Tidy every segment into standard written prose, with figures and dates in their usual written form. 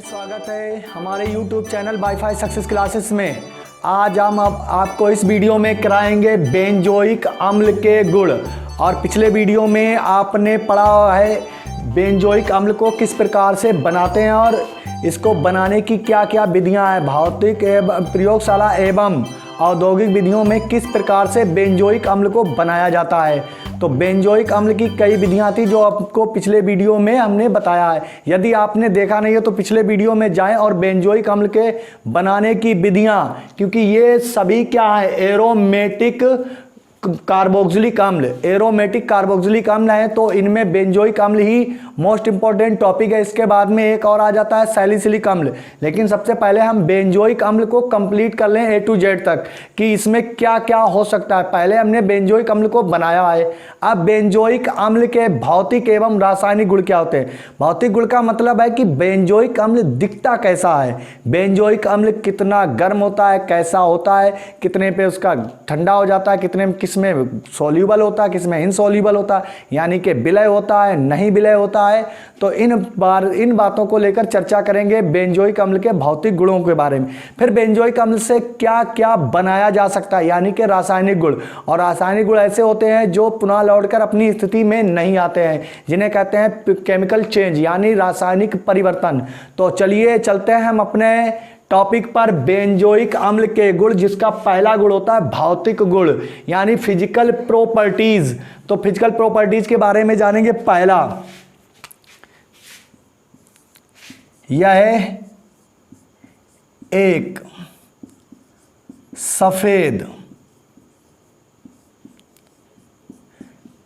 स्वागत है हमारे YouTube channel wifi success classes में। आज हम आपको इस वीडियो में कराएंगे बेंजोइक अम्ल के गुण। और पिछले वीडियो में आपने पढ़ा है बेंजोइक अम्ल को किस प्रकार से बनाते हैं और इसको बनाने की क्या क्या विधियां हैं। भौतिक एवं प्रयोगशाला एवं औद्योगिक विधियों में किस प्रकार से बेंजोइक अम्ल को बनाया जाता है। तो बेंजोइक अम्ल की कई विधियां थी जो आपको पिछले वीडियो में हमने बताया है। यदि आपने देखा नहीं है तो पिछले वीडियो में जाएं और बेंजोइक अम्ल के बनाने की विधियां, क्योंकि ये सभी क्या है एरोमेटिक कार्बोक्सिलिक अम्ल है, तो इनमें बेंजोइक अम्ल ही मोस्ट इंपॉर्टेंट टॉपिक है। इसके बाद में एक और आ जाता है सैलिसिलिक अम्ल। लेकिन सबसे पहले हम बेंजोइक अम्ल को कंप्लीट कर लें A to Z तक कि इसमें क्या क्या हो सकता है। पहले हमने बेंजोइक अम्ल को बनाया है। अब बेंजोइक अम्ल के भौतिक एवं रासायनिक गुण क्या होते हैं। भौतिक गुण का मतलब है कि बेंजोइक अम्ल दिखता कैसा है, बेंजोइक अम्ल कितना गर्म होता है, कैसा होता है, कितने पे उसका ठंडा हो जाता है, कितने किसमें सोल्यूबल होता है, किसमें इनसोल्यूबल होता है, यानी कि विलय होता है, नहीं विलय होता है। तो इन बातों को लेकर चर्चा करेंगे बेंजोइक अम्ल के भौतिक गुणों के बारे में। फिर बेंजोइक अम्ल से क्या क्या बनाया जा सकता है, यानी कि रासायनिक गुण। और रासायनिक गुण ऐसे होते हैं जो पुनः लौटकर अपनी स्थिति में नहीं आते हैं, जिन्हें कहते हैं केमिकल चेंज यानी रासायनिक परिवर्तन। तो चलिए चलते हैं हम अपने टॉपिक पर बेंजोइक अम्ल के गुण, जिसका पहला गुण होता है भौतिक गुण यानी फिजिकल प्रॉपर्टीज। तो फिजिकल प्रॉपर्टीज के बारे में जानेंगे। पहला यह है एक सफेद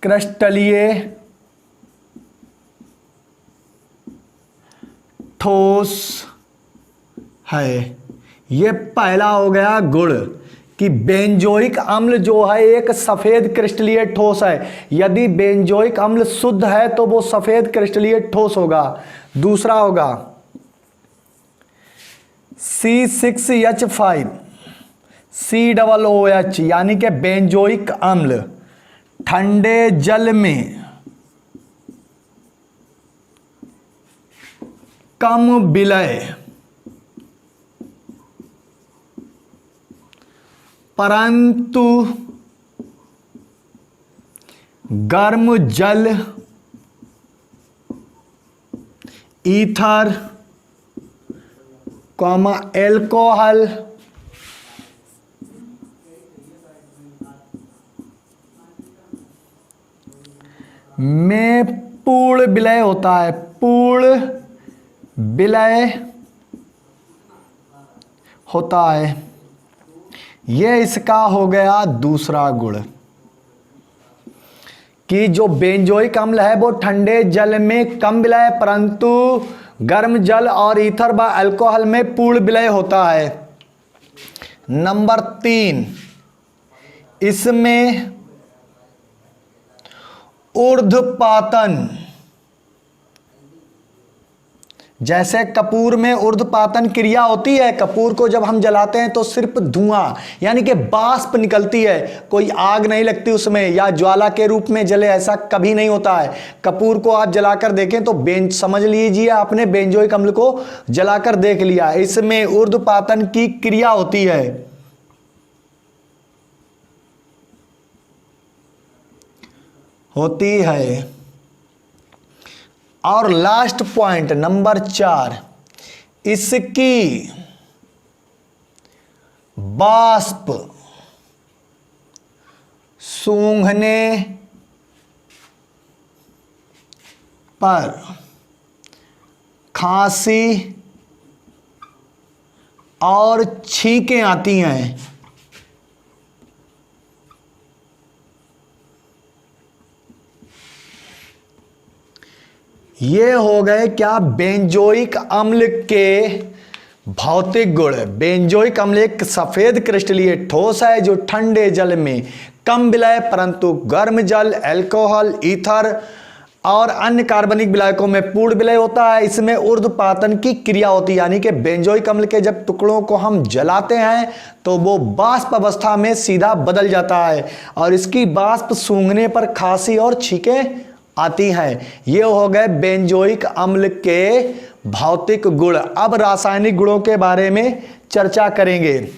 क्रिस्टलीय ठोस है। यह पहला हो गया गुण कि बेंजोइक अम्ल जो है एक सफेद क्रिस्टलीय ठोस है। यदि बेंजोइक अम्ल शुद्ध है तो वो सफेद क्रिस्टलीय ठोस होगा। दूसरा होगा C6H5 COOH यानी कि बेंजोइक अम्ल ठंडे जल में कम विलय परंतु गर्म जल ईथर एल्कोहल में पूर्ण विलय होता है। पूर्ण विलय होता है। यह इसका हो गया दूसरा गुण कि जो बेंजोइक अम्ल है वो ठंडे जल में कम विलय परंतु गर्म जल और ईथर व अल्कोहल में पूर्ण विलय होता है। नंबर 3, इसमें ऊर्ध्वपातन, जैसे कपूर में ऊर्ध्वपातन क्रिया होती है। कपूर को जब हम जलाते हैं तो सिर्फ धुआं यानी कि वाष्प निकलती है, कोई आग नहीं लगती उसमें या ज्वाला के रूप में जले, ऐसा कभी नहीं होता है। कपूर को आप जलाकर देखें तो समझ लीजिए आपने बेंजोइक अम्ल को जलाकर देख लिया। इसमें ऊर्ध्वपातन की क्रिया होती है। और लास्ट पॉइंट नंबर 4, इसकी वाष्प सूंघने पर खांसी और छींकें आती हैं। ये हो गए क्या बेंजोइक अम्ल के भौतिक गुण। बेंजोइक अम्ल एक सफेद क्रिस्टलीय ठोस है जो ठंडे जल में कम विलय परंतु गर्म जल अल्कोहल ईथर और अन्य कार्बनिक विलायकों में पूर्ण विलय होता है। इसमें ऊर्ध्वपातन की क्रिया होती है, यानी कि बेंजोइक अम्ल के जब टुकड़ों को हम जलाते हैं तो वो वाष्प अवस्था में सीधा बदल जाता है और इसकी वाष्प सूंघने पर खांसी और छींकें आती हैं। ये हो गए बेंजोइक अम्ल के भौतिक गुण। अब रासायनिक गुणों के बारे में चर्चा करेंगे।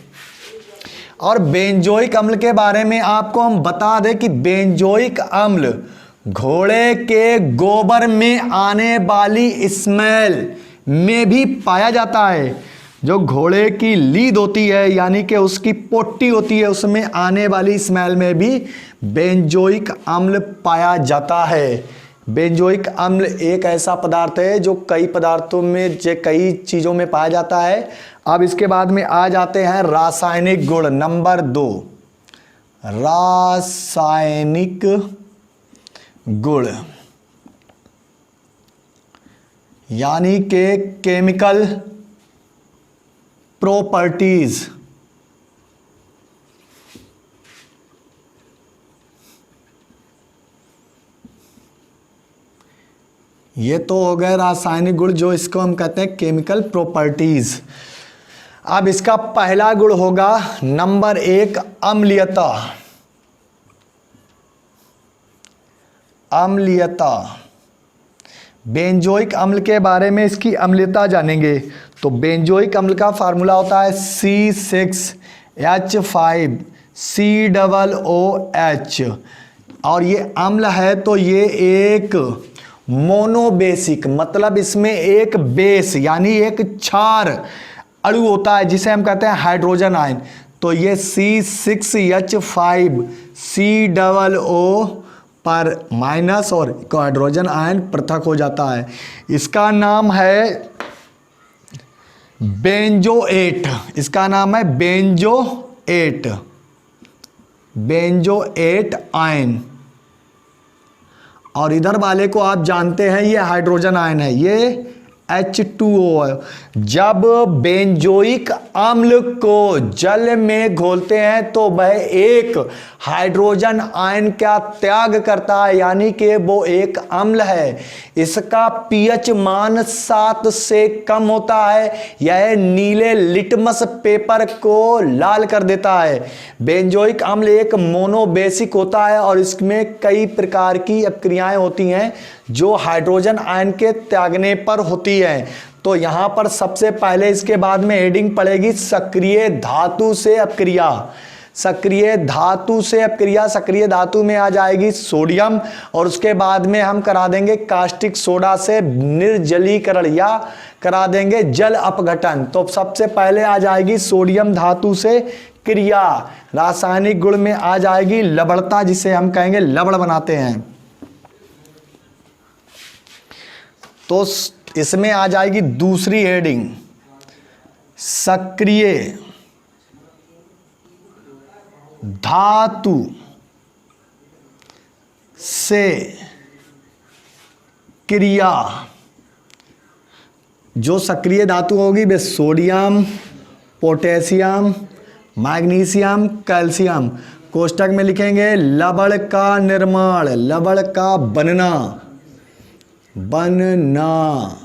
और बेंजोइक अम्ल के बारे में आपको हम बता दें कि बेंजोइक अम्ल घोड़े के गोबर में आने वाली स्मेल में भी पाया जाता है। जो घोड़े की लीद होती है यानी कि उसकी पोटी होती है, उसमें आने वाली स्मेल में भी बेंजोइक अम्ल पाया जाता है। बेंजोइक अम्ल एक ऐसा पदार्थ है जो कई पदार्थों में, कई चीज़ों में पाया जाता है। अब इसके बाद में आ जाते हैं रासायनिक गुण। नंबर 2, रासायनिक गुण यानी के केमिकल प्रॉपर्टीज। ये तो हो गए रासायनिक गुण, जो इसको हम कहते हैं केमिकल प्रॉपर्टीज। अब इसका पहला गुण होगा नंबर 1, अम्लीयता। अम्लीयता, बेंजोइक अम्ल के बारे में इसकी अम्लीयता जानेंगे। तो बेंजोइक अम्ल का फार्मूला होता है C6H5COOH। और ये अम्ल है तो ये एक मोनोबेसिक, मतलब इसमें एक बेस यानी एक क्षार अणु होता है जिसे हम कहते हैं हाइड्रोजन आयन। तो ये C6H5COO पर माइनस और हाइड्रोजन आयन पृथक हो जाता है। इसका नाम है बेंजोएट। इसका नाम है बेंजोएट, बेंजोएट आयन। और इधर वाले को आप जानते हैं ये हाइड्रोजन आयन है, ये H2O है। जब बेंजोइक अम्ल को जल में घोलते हैं तो वह एक हाइड्रोजन आयन का त्याग करता है, यानी कि वो एक अम्ल है। इसका पीएच मान 7 से कम होता है। यह नीले लिटमस पेपर को लाल कर देता है। बेंजोइक अम्ल एक मोनोबेसिक होता है और इसमें कई प्रकार की अपक्रियाएं होती हैं जो हाइड्रोजन आयन के त्यागने पर होती है। तो यहां पर सबसे पहले इसके बाद में हेडिंग पड़ेगी सक्रिय धातु से अपक्रिया। सक्रिय धातु से अपक्रिया, सक्रिय धातु में आ जाएगी सोडियम और उसके बाद में हम करा देंगे कास्टिक सोडा से निर्जलीकरण या करा देंगे जल अपघटन। तो सबसे पहले आ जाएगी सोडियम धातु से क्रिया। रासायनिक गुण में आ जाएगी लवणता, जिसे हम कहेंगे लवण बनाते हैं। तो इसमें आ जाएगी दूसरी हेडिंग सक्रिय धातु से क्रिया। जो सक्रिय धातु होगी वे सोडियम, पोटेशियम, मैग्नीशियम, कैल्शियम। कोष्टक में लिखेंगे लवण का निर्माण, लवण का बनना,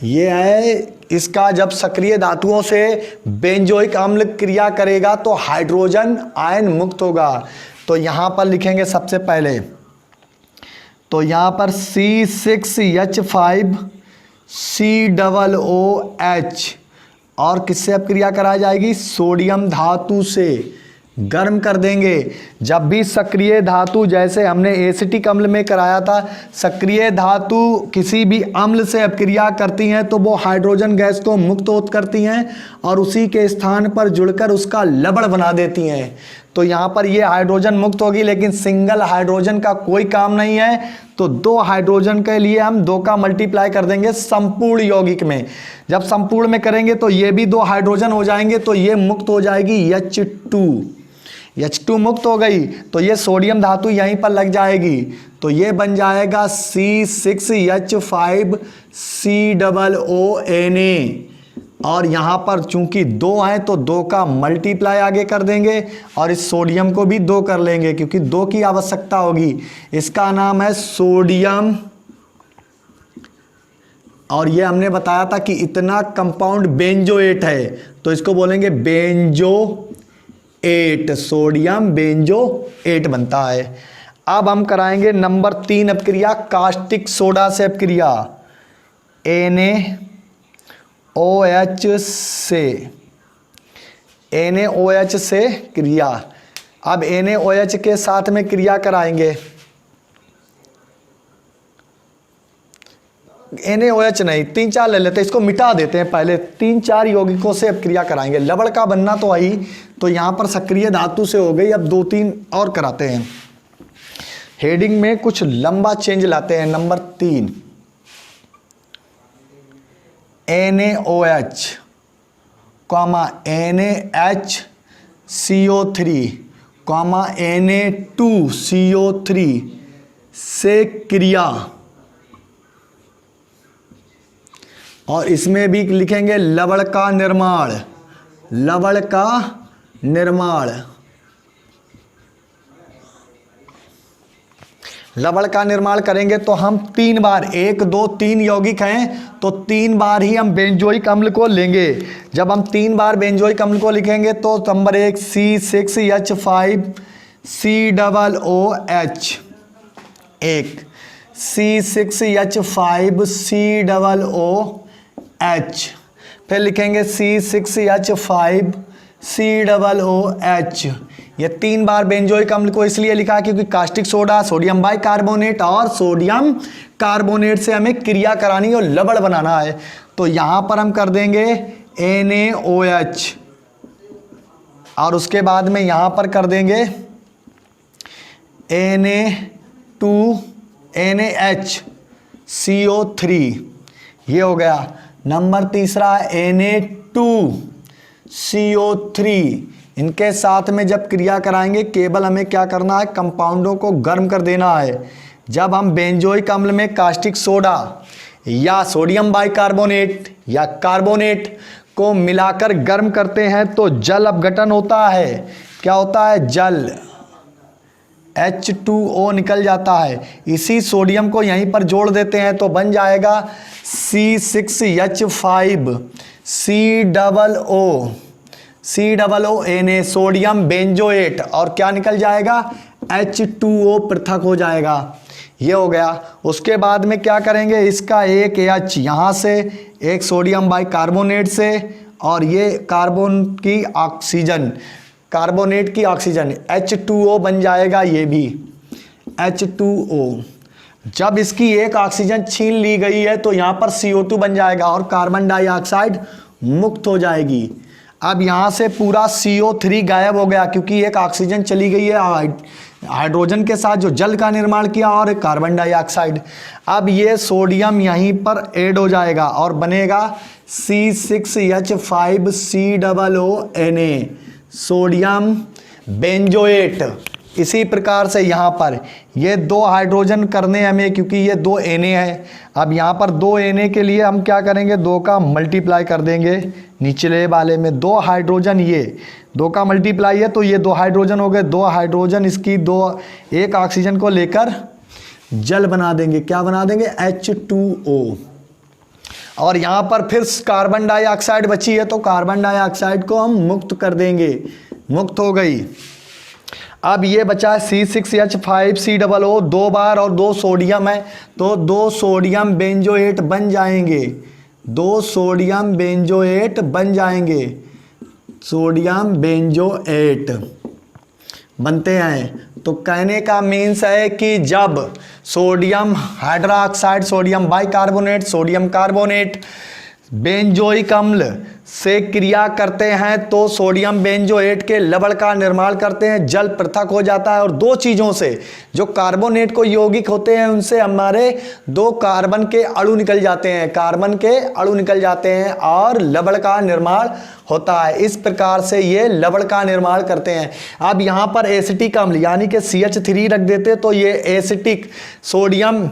ये है इसका। जब सक्रिय धातुओं से बेंजोइक अम्ल क्रिया करेगा तो हाइड्रोजन आयन मुक्त होगा। तो यहां पर लिखेंगे सबसे पहले, तो यहां पर C6H5COOH और किससे अपक्रिया कराई जाएगी? सोडियम धातु से गर्म कर देंगे। जब भी सक्रिय धातु, जैसे हमने एसिटिक अम्ल में कराया था, सक्रिय धातु किसी भी अम्ल से अपक्रिया करती हैं तो वो हाइड्रोजन गैस को मुक्त करती हैं और उसी के स्थान पर जुड़कर उसका लवण बना देती हैं। तो यहाँ पर ये हाइड्रोजन मुक्त होगी, लेकिन सिंगल हाइड्रोजन का कोई काम नहीं है। तो 2 हाइड्रोजन के लिए हम 2 का मल्टीप्लाई कर देंगे संपूर्ण यौगिक में। जब संपूर्ण में करेंगे तो ये भी 2 हाइड्रोजन हो जाएंगे, तो ये मुक्त हो जाएगी H2 मुक्त हो गई। तो ये सोडियम धातु यहीं पर लग जाएगी, तो ये बन जाएगा C6H5COONA। और यहाँ पर चूंकि 2 हैं तो 2 का मल्टीप्लाई आगे कर देंगे और इस सोडियम को भी 2 कर लेंगे क्योंकि 2 की आवश्यकता होगी। इसका नाम है सोडियम। और ये हमने बताया था कि इतना कंपाउंड बेंजोएट है तो इसको बोलेंगे बेंजोएट, सोडियम बेंजोएट बनता है। अब हम कराएंगे नंबर 3 अपक्रिया कास्टिक सोडा से अपक्रिया। NaOH से क्रिया। अब NaOH के साथ में क्रिया कराएंगे। NaOH नहीं, 3-4 ले लेते हैं, इसको मिटा देते हैं पहले। 3-4 यौगिकों से अब क्रिया कराएंगे। लवण का बनना तो आई, तो यहाँ पर सक्रिय धातु से हो गई। अब 2-3 और कराते हैं। हेडिंग में कुछ लंबा चेंज लाते हैं। नंबर 3 NaOH, NaHCO3, Na2CO3 से क्रिया। और इसमें भी लिखेंगे लवण का निर्माण। लवण का निर्माण, लवण का निर्माण करेंगे तो हम 3 बार, 1 2 3 यौगिक हैं तो 3 बार ही हम बेंजोइक अम्ल को लेंगे। जब हम 3 बार बेंजोइक अम्ल को लिखेंगे तो नंबर 1 C6H5COOH, एक C6H5COOH, फिर लिखेंगे C6H5COOH। ये 3 बार बेंजोइक अम्ल को इसलिए लिखा क्योंकि कास्टिक सोडा, सोडियम बाइकार्बोनेट और सोडियम कार्बोनेट से हमें क्रिया करानी और लवण बनाना है। तो यहां पर हम कर देंगे NaOH और उसके बाद में यहां पर कर देंगे NaHCO3। ये हो गया। Number 3 Na2CO3। इनके साथ में जब क्रिया कराएंगे केवल हमें क्या करना है, कंपाउंडों को गर्म कर देना है। जब हम बेंजोइक अम्ल में कास्टिक सोडा या सोडियम बाइकार्बोनेट या कार्बोनेट को मिलाकर गर्म करते हैं तो जल अपघटन होता है। क्या होता है? जल, H2O निकल जाता है। इसी सोडियम को यहीं पर जोड़ देते हैं तो बन जाएगा C6H5COO Na, सोडियम बेंजोएट, और क्या निकल जाएगा? H2O पृथक हो जाएगा। ये हो गया। उसके बाद में क्या करेंगे, इसका एक H यहाँ से, एक सोडियम बाइकार्बोनेट से, और ये कार्बन की ऑक्सीजन, कार्बोनेट की ऑक्सीजन, H2O बन जाएगा। ये भी H2O। जब इसकी एक ऑक्सीजन छीन ली गई है तो यहाँ पर CO2 बन जाएगा और कार्बन डाइऑक्साइड मुक्त हो जाएगी। अब यहाँ से पूरा CO3 गायब हो गया क्योंकि एक ऑक्सीजन चली गई है हाइड्रोजन के साथ जो जल का निर्माण किया और कार्बन डाइऑक्साइड। अब ये सोडियम यहीं पर ऐड हो जाएगा और बनेगा C6H5COONA, सोडियम बेंजोएट। इसी प्रकार से यहाँ पर ये 2 हाइड्रोजन करने हमें क्योंकि ये 2 Na है। अब यहाँ पर 2 Na के लिए हम क्या करेंगे, 2 का मल्टीप्लाई कर देंगे। निचले वाले में 2 हाइड्रोजन, ये 2 का मल्टीप्लाई है तो ये 2 हाइड्रोजन हो गए। 2 हाइड्रोजन इसकी एक ऑक्सीजन को लेकर जल बना देंगे। क्या बना देंगे? H2O। और यहाँ पर फिर कार्बन डाइऑक्साइड बची है तो कार्बन डाइऑक्साइड को हम मुक्त कर देंगे। मुक्त हो गई। अब ये बचा है C6H5COO, 2 बार और 2 सोडियम है तो 2 सोडियम बेंजोएट बन जाएंगे। 2 सोडियम बेंजोएट बन जाएंगे। सोडियम बेंजोएट बनते हैं। तो कहने का मीन्स है कि जब sodium hydroxide, sodium bicarbonate, sodium carbonate benzoic अम्ल से क्रिया करते हैं तो सोडियम बेंजोएट के लवण का निर्माण करते हैं, जल पृथक हो जाता है और 2 चीज़ों से, जो कार्बोनेट को यौगिक होते हैं उनसे हमारे 2 कार्बन के अणु निकल जाते हैं, कार्बन के अणु निकल जाते हैं और लवण का निर्माण होता है। इस प्रकार से ये लवण का निर्माण करते हैं। अब यहाँ पर एसिटिक अम्ल यानी कि CH3 रख देते तो ये एसिटिक सोडियम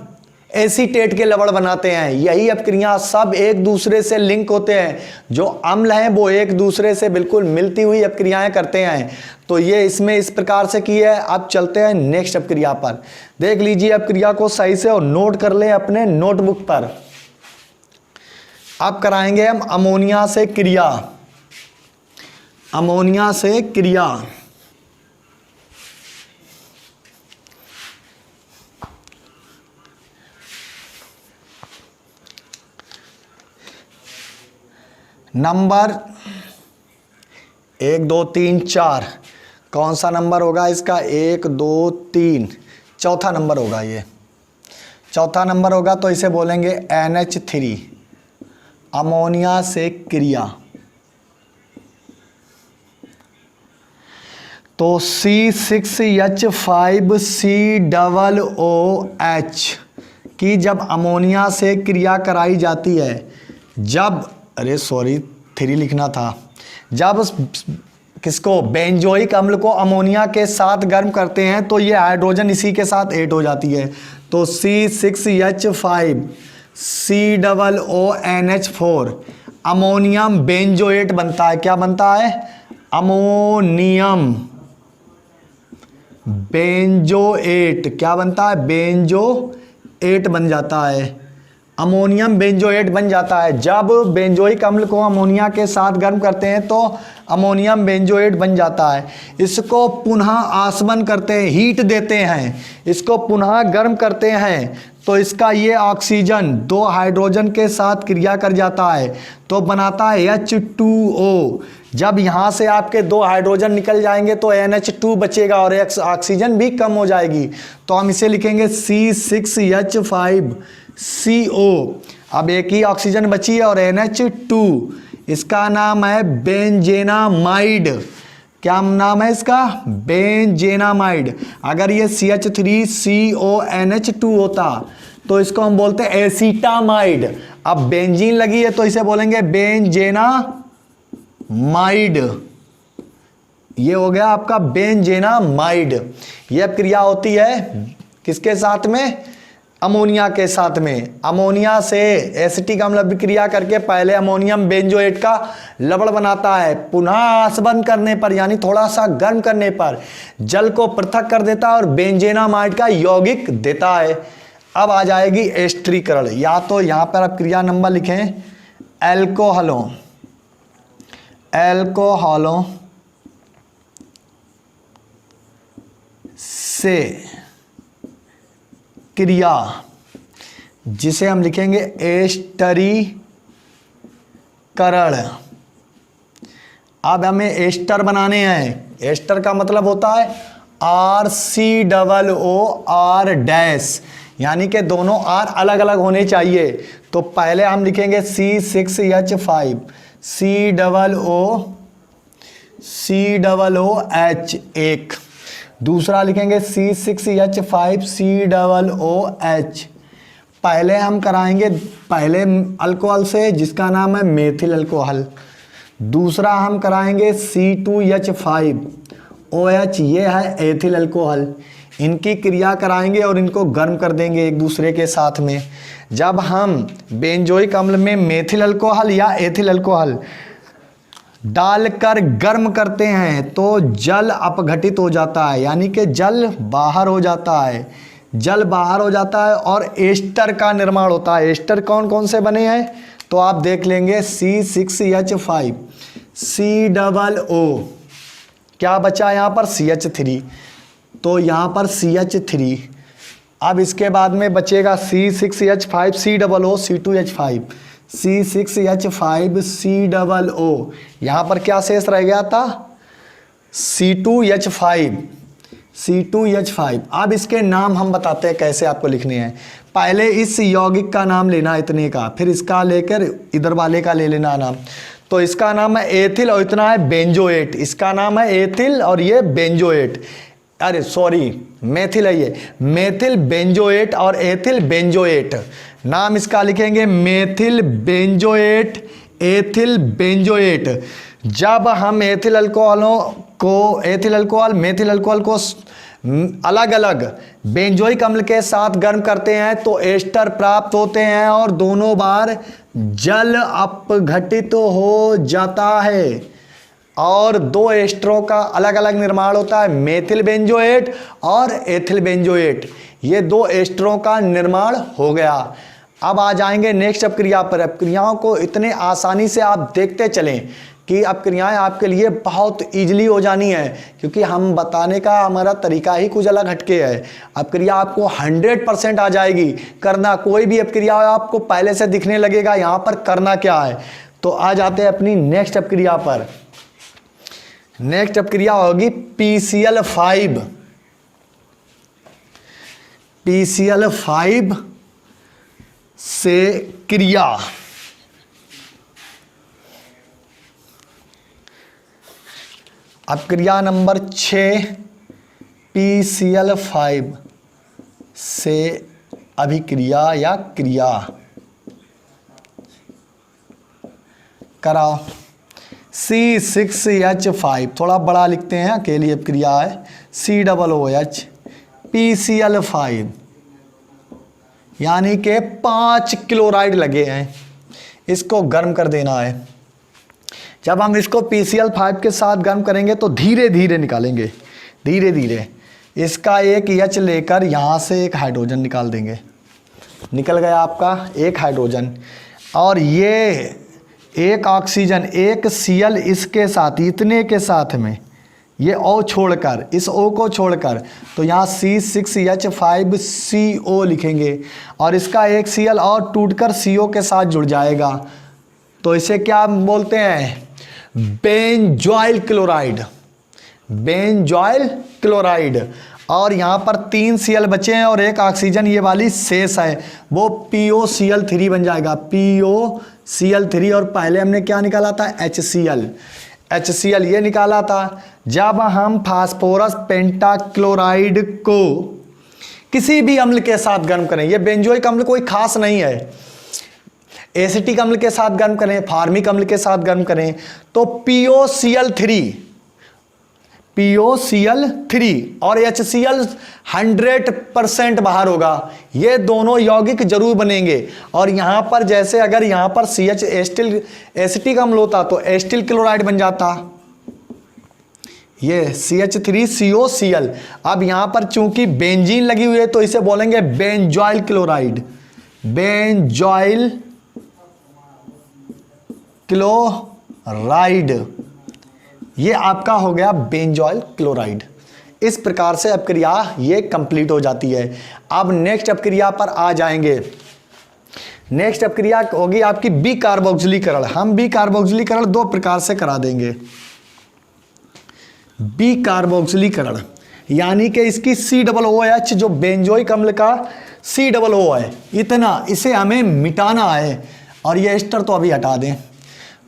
एसीटेट के लवण बनाते हैं। यही अपक्रियाएं सब एक दूसरे से लिंक होते हैं। जो अम्ल हैं वो एक दूसरे से बिल्कुल मिलती हुई अपक्रियाएं करते हैं। तो ये इसमें इस प्रकार से की है। अब चलते हैं नेक्स्ट अपक्रिया पर। देख लीजिए अपक्रिया को सही से और नोट कर लें अपने नोटबुक पर। अब कराएंगे हम अमोनिया से क्रिया। अमोनिया से क्रिया। नंबर 1 2 3 4, कौन सा नंबर होगा इसका? 1 2 3, चौथा नंबर होगा ये, चौथा नंबर होगा। तो इसे बोलेंगे NH3, अमोनिया से क्रिया। तो C6H5COOH की जब अमोनिया से क्रिया कराई जाती है, जब 3 लिखना था, जब किसको? बेंजोइक अम्ल को अमोनिया के साथ गर्म करते हैं तो ये हाइड्रोजन इसी के साथ ऐड हो जाती है। तो C6H5COONH4 अमोनियम बेंजोएट बनता है। क्या बनता है? Ammonium benzoate. क्या बनता है? बेंजोएट बन जाता है, अमोनियम बेंजोएट बन जाता है। जब बेंजोइक अम्ल को अमोनिया के साथ गर्म करते हैं तो अमोनियम बेंजोएट बन जाता है। इसको पुनः आसवन करते हैं, हीट देते हैं, इसको पुनः गर्म करते हैं तो इसका ये ऑक्सीजन 2 हाइड्रोजन के साथ क्रिया कर जाता है तो बनाता है H2O। जब यहाँ से आपके 2 हाइड्रोजन निकल जाएंगे तो NH2 बचेगा और ऑक्सीजन भी कम हो जाएगी। तो हम इसे लिखेंगे C6H5CO। अब एक ही ऑक्सीजन बची है और NH2, इसका नाम है बेंजेनामाइड। क्या नाम है इसका? बेंजेनामाइड। अगर ये CH3CONH2 होता तो इसको हम बोलते हैं एसीटामाइड। अब बेंजीन लगी है तो इसे बोलेंगे बेंजेनामाइड। ये हो गया आपका बेंजेनामाइड। यह क्रिया होती है किसके साथ में? अमोनिया के साथ में। अमोनिया से एसिटिक अम्ल अभिक्रिया करके पहले अमोनियम बेंजोएट का लवण बनाता है, पुनः आसवन करने पर यानी थोड़ा सा गर्म करने पर जल को पृथक कर देता है और बेंजेनामाइड का यौगिक देता है। अब आ जाएगी एस्टरीकरण। या तो यहां पर आप क्रिया नंबर लिखें एल्कोहलों, एल्कोहलों से क्रिया, जिसे हम लिखेंगे एस्टरीकरण। अब हमें एस्टर बनाने हैं। एस्टर का मतलब होता है RCOOR डैश, यानी कि दोनों R अलग अलग होने चाहिए। तो पहले हम लिखेंगे C6H5COOH, दूसरा लिखेंगे C6H5COOH। पहले हम कराएंगे पहले अल्कोहल से जिसका नाम है मेथिल अल्कोहल, दूसरा हम कराएंगे C2H5OH, ये है एथिल अल्कोहल। इनकी क्रिया कराएंगे और इनको गर्म कर देंगे एक दूसरे के साथ में। जब हम बेंजोइक अम्ल में मेथिल अल्कोहल या एथिल अल्कोहल डालकर गर्म करते हैं तो जल अपघटित हो जाता है, यानी कि जल बाहर हो जाता है, जल बाहर हो जाता है और एस्टर का निर्माण होता है। एस्टर कौन कौन से बने हैं तो आप देख लेंगे C6H5COO, क्या बचा यहाँ पर? CH3, तो यहाँ पर CH3। अब इसके बाद में बचेगा C6H5COO C2H5, C6H5COO। यहाँ पर क्या शेष रह गया था? C2H5। अब इसके नाम हम बताते हैं कैसे आपको लिखने हैं। पहले इस यौगिक का नाम लेना इतने का, फिर इसका लेकर इधर वाले का ले लेना नाम। तो इसका नाम है एथिल और इतना है बेंजोएट। इसका नाम है एथिल और ये बेंजोएट, अरे सॉरी मेथिल है ये, मेथिल बेंजोएट और एथिल बेंजोएट। नाम इसका लिखेंगे मेथिल बेंजोएट, एथिल बेंजोएट। जब हम एथिल अल्कोहल मेथिल अल्कोहल को अलग अलग बेंजोइक अम्ल के साथ गर्म करते हैं तो एस्टर प्राप्त होते हैं और दोनों बार जल अपघटित हो जाता है और 2 एस्टरों का अलग अलग निर्माण होता है, मेथिल बेंजोएट और एथिल बेंजोएट। ये 2 एस्टरों का निर्माण हो गया। अब आ जाएंगे नेक्स्ट अपक्रिया पर। अपक्रियाओं को इतने आसानी से आप देखते चलें कि अपक्रियाएं आपके लिए बहुत ईजिली हो जानी है, क्योंकि हम बताने का हमारा तरीका ही कुछ अलग हटके है। अपक्रिया आपको 100% आ जाएगी करना। कोई भी अपक्रिया आपको पहले से दिखने लगेगा यहाँ पर करना क्या है। तो तो आ जाते हैं अपनी नेक्स्ट अपक्रिया पर। नेक्स्ट अपक्रिया होगी PCl5। PCl5 से क्रिया अपक्रिया नंबर 6 PCl5 से अभिक्रिया या क्रिया कराओ। C6H5 थोड़ा बड़ा लिखते हैं, अकेली अपक्रिया है। COOH PCl5 यानी कि 5 क्लोराइड लगे हैं, इसको गर्म कर देना है। जब हम इसको PCl5 के साथ गर्म करेंगे तो धीरे धीरे निकालेंगे, धीरे धीरे। इसका एक H लेकर यहाँ से एक हाइड्रोजन निकाल देंगे, निकल गया आपका एक हाइड्रोजन। और ये एक ऑक्सीजन, एक Cl इसके साथ, इतने के साथ में ये O छोड़कर, इस O को छोड़कर, तो यहाँ C6H5CO लिखेंगे और इसका एक Cl और टूटकर CO के साथ जुड़ जाएगा। तो इसे क्या बोलते हैं? Benzoyl chloride. Benzoyl chloride. और यहाँ पर 3 Cl बचे हैं और एक ऑक्सीजन ये वाली शेष है, वो POCl3 बन जाएगा। POCl3। और पहले हमने क्या निकाला था? HCl ये निकाला था। जब हम फास्फोरस पेंटाक्लोराइड को किसी भी अम्ल के साथ गर्म करें, ये बेंजोइक अम्ल कोई खास नहीं है, एसिटिक अम्ल के साथ गर्म करें, फार्मिक अम्ल के साथ गर्म करें, तो POCl3 और HCl 100% बाहर होगा। ये दोनों यौगिक जरूर बनेंगे। और यहाँ पर जैसे अगर यहाँ पर CH एसिटिक अम्ल होता तो एस्टिल क्लोराइड बन जाता, ये CH3COCl। अब यहाँ पर चूंकि बेंजीन लगी हुई है तो इसे बोलेंगे बेंजॉइल क्लोराइड। बेंजॉइल क्लोराइड, ये आपका हो गया बेंजॉइल क्लोराइड। इस प्रकार से अपक्रिया ये कंप्लीट हो जाती है। अब नेक्स्ट अपक्रिया पर आ जाएंगे। नेक्स्ट अपक्रिया होगी आपकी बी कार्बोक्सिलीकरण। हम बी कार्बोक्सिलीकरण 2 प्रकार से करा देंगे। बी कार्बोक्सिलीकरण यानी कि इसकी COOH जो बेंजोइक अम्ल का COO है, इतना इसे हमें मिटाना है। और ये एस्टर तो अभी हटा दें।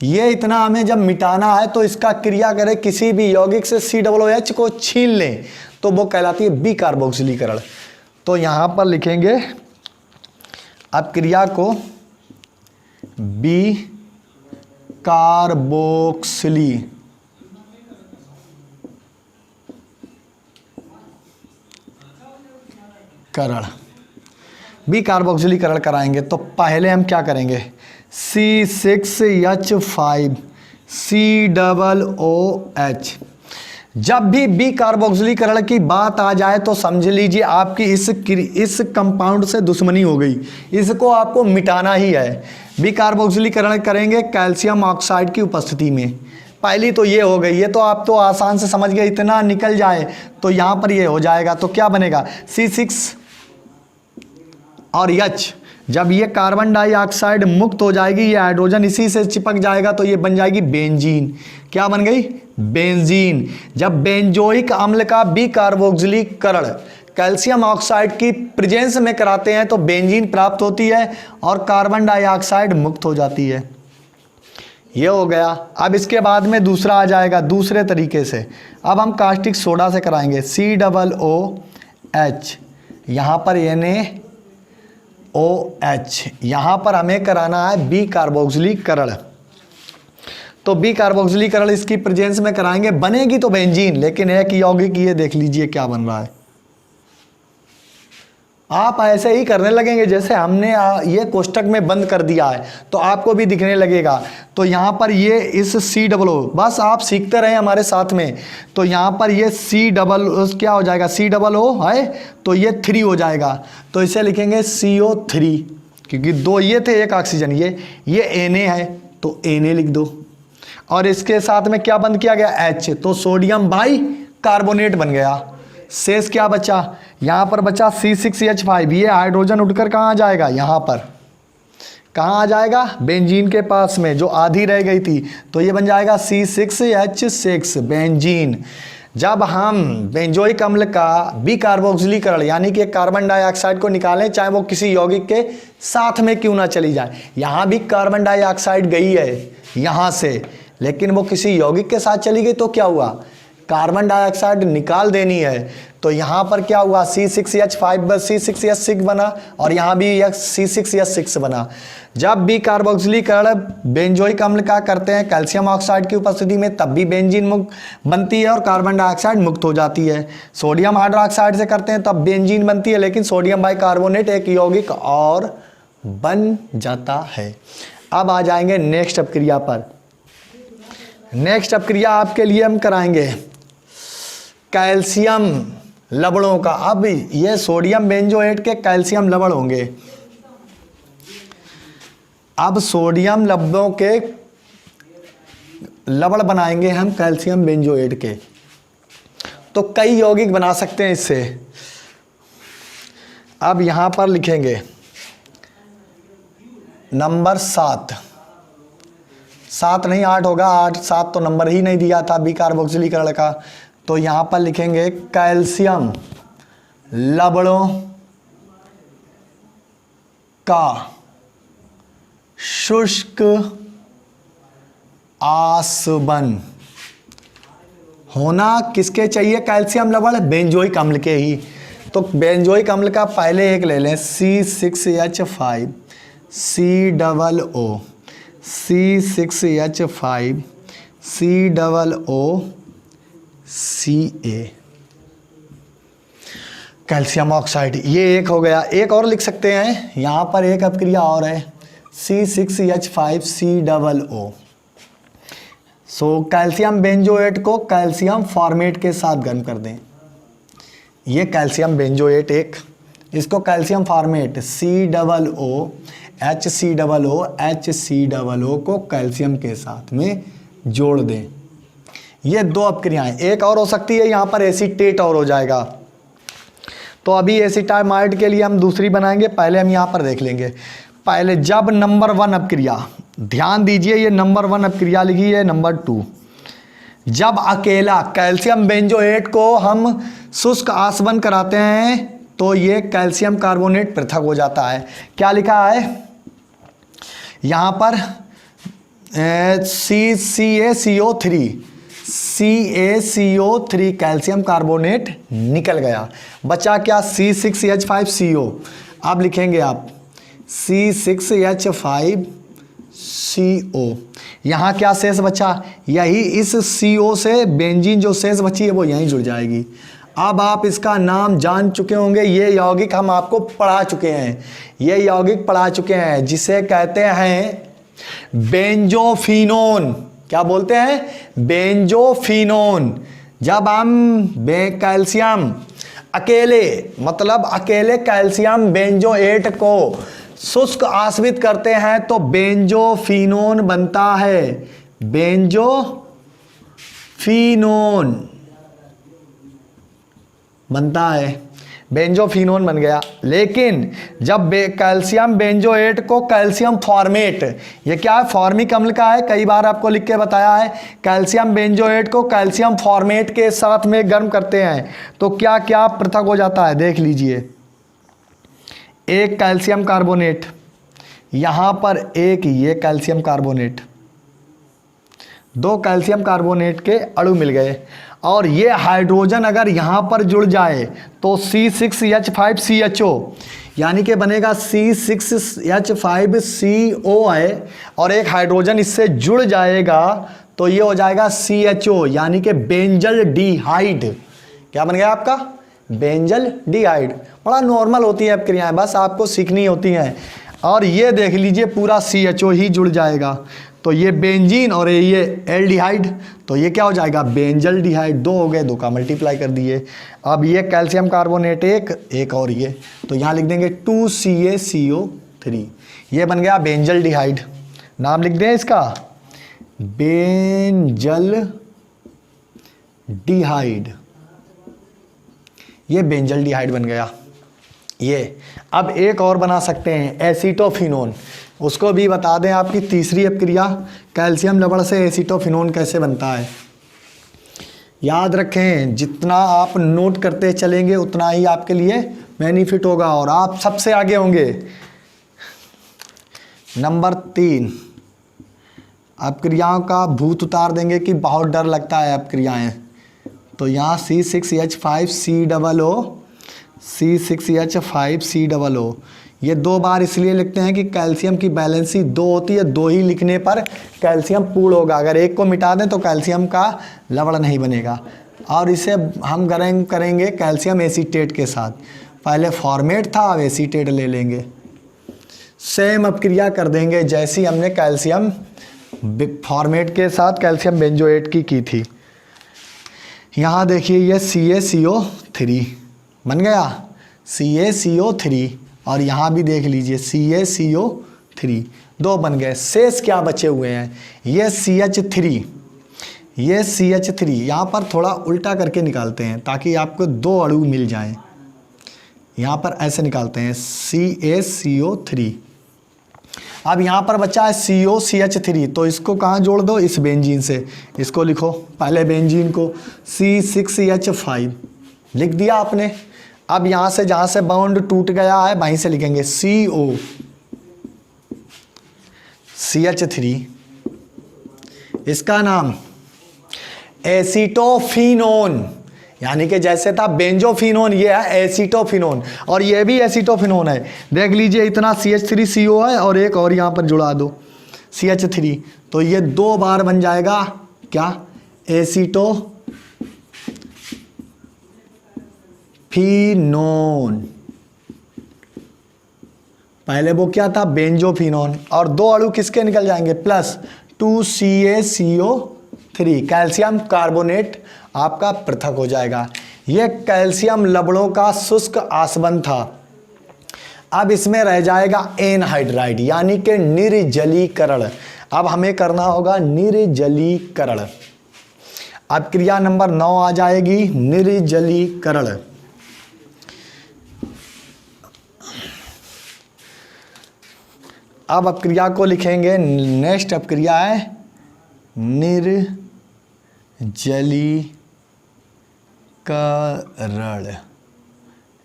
ये इतना हमें जब मिटाना है तो इसका क्रिया करें, किसी भी यौगिक से COOH को छीन लें तो वो कहलाती है बी कार्बोक्सिलीकरण। तो यहाँ पर लिखेंगे अब क्रिया को बी कार्बोक्सिलीकरण। बी कार्बोक्सिलीकरण कराएंगे तो पहले हम क्या करेंगे? C6H5 COOH। जब भी बी कार्बोक्सिलीकरण की बात आ जाए तो समझ लीजिए आपकी इस कंपाउंड से दुश्मनी हो गई, इसको आपको मिटाना ही है। बी कार्बोक्सिलीकरण करेंगे कैल्शियम ऑक्साइड की उपस्थिति में। पहली तो ये हो गई, ये तो आप तो आसान से समझ गए, इतना निकल जाए तो यहाँ पर ये हो जाएगा। तो क्या बनेगा? C6 और H। जब ये कार्बन डाइऑक्साइड मुक्त हो जाएगी, ये हाइड्रोजन इसी से चिपक जाएगा तो ये बन जाएगी बेंजीन। क्या बन गई? बेंजीन। जब बेंजोइक अम्ल का बी कार्बोक्सिलीकरण कैल्शियम ऑक्साइड की प्रेजेंस में कराते हैं तो बेंजीन प्राप्त होती है और कार्बन डाइऑक्साइड मुक्त हो जाती है। ये हो गया। अब इसके बाद में दूसरा आ जाएगा दूसरे तरीके से। अब हम कास्टिक सोडा से कराएंगे COOH, यहाँ पर NaOH, यहाँ पर हमें कराना है बी कार्बोक्सिलीकरण। तो बी कार्बोक्सिलीकरण इसकी प्रेजेंस में कराएंगे, बनेगी तो बेंजीन, लेकिन एक यौगिक ये देख लीजिए क्या बन रहा है। आप ऐसे ही करने लगेंगे जैसे हमने ये कोष्टक में बंद कर दिया है तो आपको भी दिखने लगेगा। तो यहाँ पर ये इस COO, बस आप सीखते रहे हमारे साथ में। तो यहाँ पर ये COO क्या हो जाएगा? COO है तो ये 3 हो जाएगा। तो इसे लिखेंगे CO3, क्योंकि 2 ये थे, एक ऑक्सीजन, ये Na है तो Na लिख दो। और इसके साथ में क्या बंद किया गया? H, तो सोडियम बाई कार्बोनेट बन गया। शेष क्या बचा? यहाँ पर बचा C6H5। ये हाइड्रोजन उठकर कहाँ जाएगा? यहाँ पर। कहाँ आ जाएगा, बेंजीन के पास में जो आधी रह गई थी, तो ये बन जाएगा C6H6 बेंजीन। जब हम बेंजोइक अम्ल का बिकार्बोक्सिलीकरण यानी कि कार्बन डाइऑक्साइड को निकालें, चाहे वो किसी यौगिक के साथ में क्यों ना चली जाए, यहाँ भी कार्बन डाइऑक्साइड गई है यहाँ से, लेकिन वो किसी यौगिक के साथ चली गई तो क्या हुआ, कार्बन डाइऑक्साइड निकाल देनी है। तो यहाँ पर क्या हुआ, C6H5 C6H6 बना और यहाँ भी C6H6 बना। जब भी कार्बोक्सिलीकरण बेंजोइक अम्ल का करते हैं कैल्शियम ऑक्साइड की उपस्थिति में, तब भी बेंजीन मुक्त बनती है और कार्बन डाइऑक्साइड मुक्त हो जाती है। सोडियम हाइड्रोक्साइड से करते हैं तब बेंजीन बनती है, लेकिन सोडियम बाइकार्बोनेट एक यौगिक और बन जाता है। अब आ जाएंगे नेक्स्ट अपक्रिया पर। नेक्स्ट अपक्रिया आपके लिए हम कराएंगे कैल्शियम लवणों का। अब ये सोडियम बेंजोएट के कैल्शियम लवण होंगे। अब सोडियम लवणों के लवण बनाएंगे हम कैल्शियम बेंजोएट के, तो कई यौगिक बना सकते हैं इससे। अब यहां पर लिखेंगे नंबर 7 नहीं 8 होगा, 7 तो नंबर ही नहीं दिया था बिकार्बोक्सिलीकरण का, तो यहां पर लिखेंगे कैल्शियम लवणों का शुष्क आसवन होना किसके चाहिए, कैल्शियम लवण बेंजोइक अम्ल के ही। तो बेंजोइक अम्ल का पहले एक ले लें C6H5 COO C6H5 COOCA calcium oxide, ये एक हो गया। एक और लिख सकते हैं, यहाँ पर एक अपक्रिया और है C6H5 COO। So calcium benzoate को कैल्शियम फॉर्मेट के साथ गर्म कर दें। ये कैल्शियम बेंजोएट एक, इसको कैल्शियम फॉर्मेट COOHCOO को कैल्शियम के साथ में जोड़ दें। ये 2 अपक्रियाएं। एक और हो सकती है, यहाँ पर एसीटेट और हो जाएगा। तो अभी एसीटामाइड के लिए हम दूसरी बनाएंगे, पहले हम यहाँ पर देख लेंगे। पहले जब नंबर 1 अपक्रिया, ध्यान दीजिए ये नंबर 1 अपक्रिया लिखी है, नंबर 2 जब अकेला कैल्शियम बेंजोएट को हम शुष्क आसवन कराते हैं तो ये कैल्शियम कार्बोनेट पृथक हो जाता है। क्या लिखा है यहाँ पर CaCO3 कैल्शियम कार्बोनेट निकल गया, बचा क्या C6H5CO। अब लिखेंगे आप C6H5CO। यहाँ क्या शेष बचा, यही इस CO से बेंजीन जो शेष बची है वो यहीं जुड़ जाएगी। अब आप इसका नाम जान चुके होंगे, ये यौगिक हम आपको पढ़ा चुके हैं, ये यौगिक पढ़ा चुके हैं जिसे कहते हैं बेंजोफिनोन। क्या बोलते हैं, बेंजोफिनोन। जब हम कैल्शियम अकेले, मतलब अकेले कैल्शियम बेंजोएट को शुष्क आसवित करते हैं तो बेंजोफिनोन बनता है, बेंजोफिनोन बनता है, बेंजोफिनोन बन गया। लेकिन जब कैल्शियम बेंजोएट को कैल्शियम फॉर्मेट, ये क्या है, फॉर्मिक अम्ल का है, कई बार आपको लिख के बताया है, कैल्शियम बेंजोएट को कैल्शियम फॉर्मेट के साथ में गर्म करते हैं तो क्या क्या पृथक हो जाता है, देख लीजिए। एक कैल्शियम कार्बोनेट, यहां पर एक ये कैल्शियम कार्बोनेट, 2 कैल्शियम कार्बोनेट के अणु मिल गए और ये हाइड्रोजन अगर यहाँ पर जुड़ जाए तो C6H5CHO यानी कि बनेगा C6H5CO है, और एक हाइड्रोजन इससे जुड़ जाएगा तो ये हो जाएगा CHO यानी कि बेंजल डिहाइड। क्या बन गया आपका, बेंजल डिहाइड। बड़ा नॉर्मल होती है अपक्रियाएं, बस आपको सीखनी होती हैं। और ये देख लीजिए पूरा CHO ही जुड़ जाएगा, तो ये बेंजीन और ये एल्डिहाइड, तो ये क्या हो जाएगा, बेंजल डिहाइड। 2 हो गए, 2 का मल्टीप्लाई कर दिए। अब ये कैल्शियम कार्बोनेट एक और ये, तो यहाँ लिख देंगे 2CaCO3, ये बन गया बेंजल डिहाइड। नाम लिख दें इसका, बेंजल डिहाइड। ये बेंजल डिहाइड बन गया ये। अब एक और बना सकते हैं, एसीटोफिनोन। उसको भी बता दें। आपकी तीसरी अपक्रिया कैल्शियम लवण से एसीटोफिनोन कैसे बनता है। याद रखें, जितना आप नोट करते चलेंगे उतना ही आपके लिए बेनिफिट होगा और आप सबसे आगे होंगे। नंबर 3, अपक्रियाओं का भूत उतार देंगे कि बहुत डर लगता है अपक्रियाएं। तो यहाँ C6H5COO C6H5COO ये 2 बार इसलिए लिखते हैं कि कैल्शियम की बैलेंसी 2 होती है, 2 ही लिखने पर कैल्शियम पूर्ण होगा। अगर एक को मिटा दें तो कैल्शियम का लवण नहीं बनेगा। और इसे हम करेंगे कैल्शियम एसीटेट के साथ। पहले फॉर्मेट था, अब एसीटेट ले लेंगे। सेम अपक्रिया कर देंगे जैसी हमने कैल्शियम फॉर्मेट के साथ कैल्शियम बेंजोएट की थी। यहाँ देखिए ये CaCO3 बन गया, CaCO3, और यहाँ भी देख लीजिए CaCO3, 2 बन गए। शेष क्या बचे हुए हैं, ये CH3, ये CH3। यहाँ पर थोड़ा उल्टा करके निकालते हैं ताकि आपको 2 अणु मिल जाएं। यहाँ पर ऐसे निकालते हैं CaCO3। अब यहाँ पर बचा है COCH3, तो इसको कहाँ जोड़ दो, इस बेंजीन से। इसको लिखो पहले बेंजीन को, C6H5 लिख दिया आपने। अब यहाँ से जहाँ से बॉन्ड टूट गया है वहीं से लिखेंगे COCH3, इसका नाम एसीटोफिनोन, यानी कि जैसे था बेंजोफिनोन, ये है एसीटोफिनोन, और ये भी एसीटोफिनोन है। देख लीजिए इतना CH3CO है और एक और यहाँ पर जुड़ा दो CH3, तो ये 2 बार बन जाएगा क्या, एसीटोफिनोन। पहले वो क्या था, बेंजोफिनोन, और 2 अणु किसके निकल जाएंगे, प्लस 2CaCO3, कैल्शियम कार्बोनेट आपका पृथक हो जाएगा। यह कैल्शियम लवणों का शुष्क आसवन था। अब इसमें रह जाएगा एनहाइड्राइड, यानी कि निर्जलीकरण। अब हमें करना होगा निर्जलीकरण। अब क्रिया नंबर 9 आ जाएगी, निर्जलीकरण। अब अपक्रिया को लिखेंगे, नेक्स्ट अपक्रिया है निर्जलीकरण,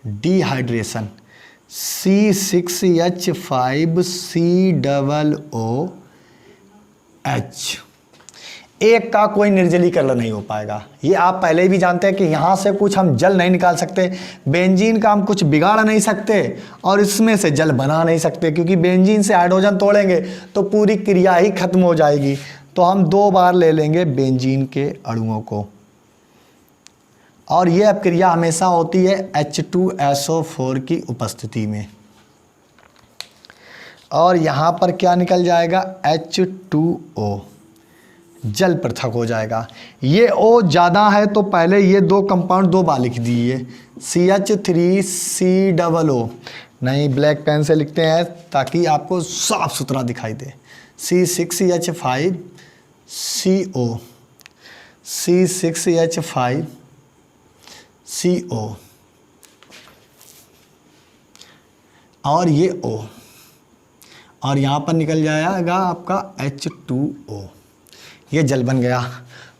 डिहाइड्रेशन, C6H5COOH। एक का कोई निर्जलीकरण नहीं हो पाएगा, ये आप पहले भी जानते हैं कि यहाँ से कुछ हम जल नहीं निकाल सकते, बेंजीन का हम कुछ बिगाड़ नहीं सकते और इसमें से जल बना नहीं सकते, क्योंकि बेंजीन से हाइड्रोजन तोड़ेंगे तो पूरी क्रिया ही खत्म हो जाएगी। तो हम 2 बार ले लेंगे बेंजीन के अणुओं को, और ये अपक्रिया हमेशा होती है H2SO4 की उपस्थिति में। और यहाँ पर क्या निकल जाएगा, H2O, जल पृथक हो जाएगा। ये O ज़्यादा है तो पहले ये 2 कंपाउंड 2 बार लिख दीजिए, CH3COO, नहीं ब्लैक पेन से लिखते हैं ताकि आपको साफ सुथरा दिखाई दे। C6H5CO, C6H5CO, और ये O, और यहाँ पर निकल जाएगा आपका H2O, ये जल बन गया।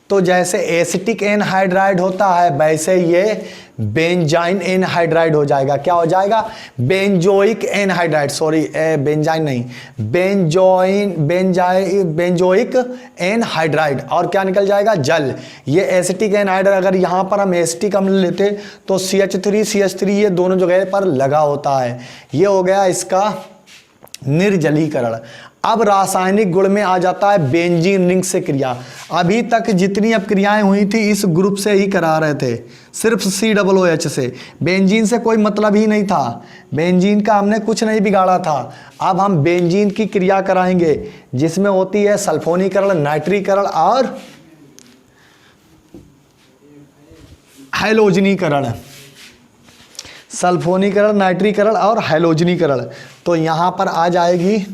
तो जैसे एसिटिक एनहाइड्राइड होता है वैसे ये बेंजाइन एनहाइड्राइड हो जाएगा। क्या हो जाएगा, बेंजोइक एनहाइड्राइड, सॉरी बेंजाइन नहीं, बेंजोइक एनहाइड्राइड, और क्या निकल जाएगा, जल। ये एसिटिक एनहाइड्राइड, अगर यहाँ पर हम एसिटिक अम्ल लेते तो CH3 ये दोनों जगह पर लगा होता है। ये हो गया इसका निर्जलीकरण। अब रासायनिक गुण में आ जाता है बेंजीन रिंग से क्रिया। अभी तक जितनी अपक्रियाएं हुई थी इस ग्रुप से ही करा रहे थे, सिर्फ COOH से, बेंजीन से कोई मतलब ही नहीं था, बेंजीन का हमने कुछ नहीं बिगाड़ा था। अब हम बेंजीन की क्रिया कराएंगे जिसमें होती है सल्फोनीकरण, नाइट्रीकरण और हैलोजनीकरण, सल्फोनीकरण, नाइट्रीकरण और हैलोजनीकरण। तो यहाँ पर आ जाएगी,